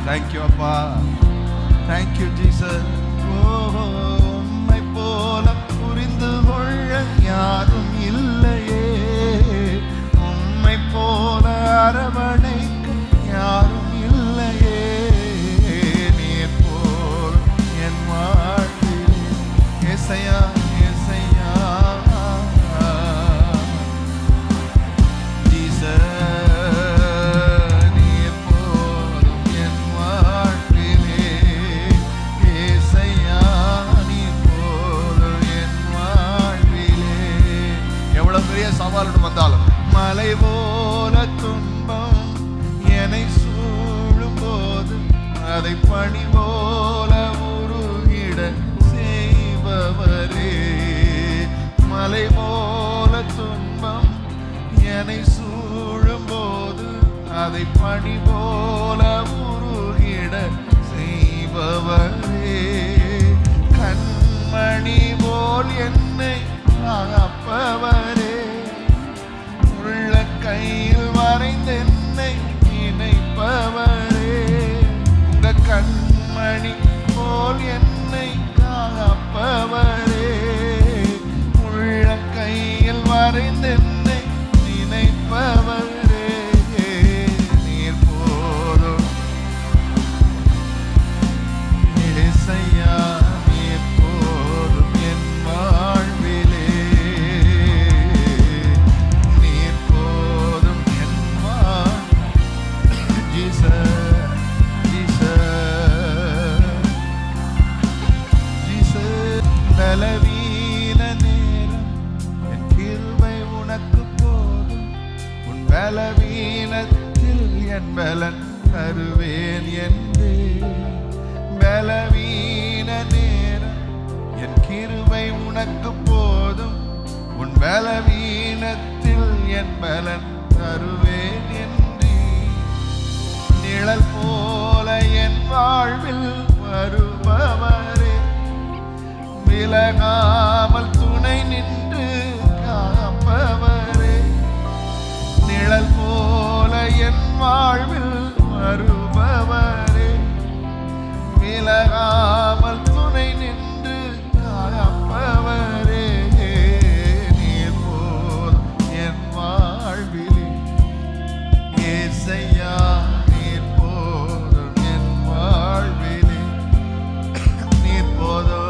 Thank you அப்பா, thank you Jesus. உம்மை போல புரிந்து கொள்ள யாரும் இல்லையே, உம்மை போல அரவணைக்க யாரும் இல்லையே. நீர் போல் என் வாழ்வில் ஏசையா ஏசையா ஜீசஸ். வந்தாலும் மலை போல துன்பம் என்னை சூழும் போது அதை பனி போல உருகிட செய்பவரே. மலை போல துன்பம் என்னை சூழும் போது அதை பனி போல உருகிட செய்பவரே. கண்மணி போல் என்னை காப்பவரே, கையில் வரைந்து என்னை நினைப்பவரே. உங்க கண்மணி போல் என்னை காப்பவரே, உள்ள கையில் வரைந்து என்னை நினைப்பவரே. நீர் போதும் ஏசையா, நீர் போதும் என் வாழ்விலே. பலவீன நேரம் என் கிருபை உனக்கு போதும், உன் பலவீனத்தில் என் பலன் தருவேன் என்று. பலவீன நேரம் என் கிருபை உனக்கு போதும், உன் பலவீனத்தில் என் பலன் தருவேன் என்று. நிழல் போல என் வாழ்வில் வருபவரே, விலகாமல் துணை நின்று காப்பவரே. நிழல் போல என் வாழ்வில் வருபவரே, விலகாமல் துணை நின்று காப்பவரே. நீர் போல் என் வாழ்விலே ஏசையா, நீர் போதும் என் வாழ்விலே. நீர் போதும்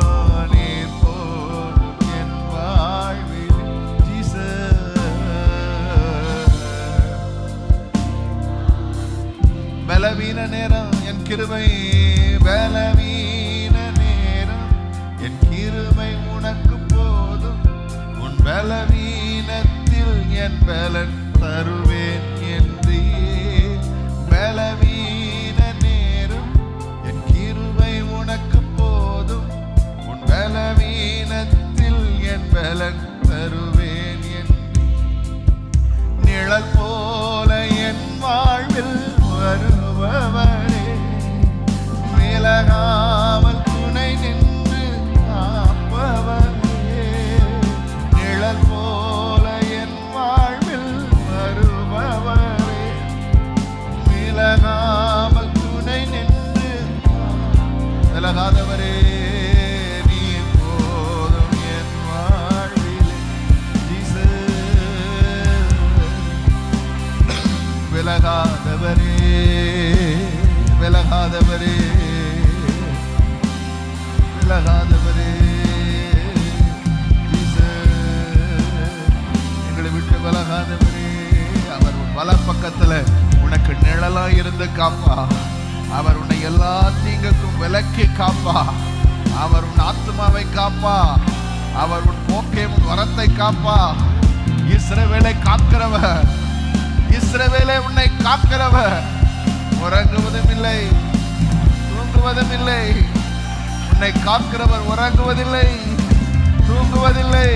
பலவீன நேரம் என் கிருபை, பலவீன நேரம் என் கிருபை உனக்கு போதும், உன் பலவீனத்தில் என் பலன் தருவேன் என்று. பலவீன நேரம் என் கிருபை உனக்கு போதும், உன் பலவீனத்தில் என் பலன் தருவேன் என்று. நிழல் போல என் வாழ்வில் வருபவரே, விலகாமல் துணை நின்று காப்பவரே. நிழல் போல என் வாழ்வில் வருபவரே, விலகாமல் துணை நின்று விலகாதவரே. நீர் போதும் என் வாழ்விலே விலகாதவரே, விலகாதவரே, விலகாதவரே. எங்களை விட்டு விலகாதவரே. அவர் வல பக்கத்துல உனக்கு நிழலா இருந்து காப்பா. அவர் உன்னை எல்லா தீங்குக்கும் விலக்கி காப்பா. அவர் உன் ஆத்மாவை காப்பா. அவர் உன் போக்கை உன் வரத்தை காப்பா. இஸ்ரவேலை காக்கிறவர், இஸ்ரவேலை உன்னை காக்கிறவர். உறங்குவதும் இல்லை, தூங்குவதும் இல்லை. உன்னை காக்கிறவர் உறங்குவதில்லை, தூங்குவதில்லை.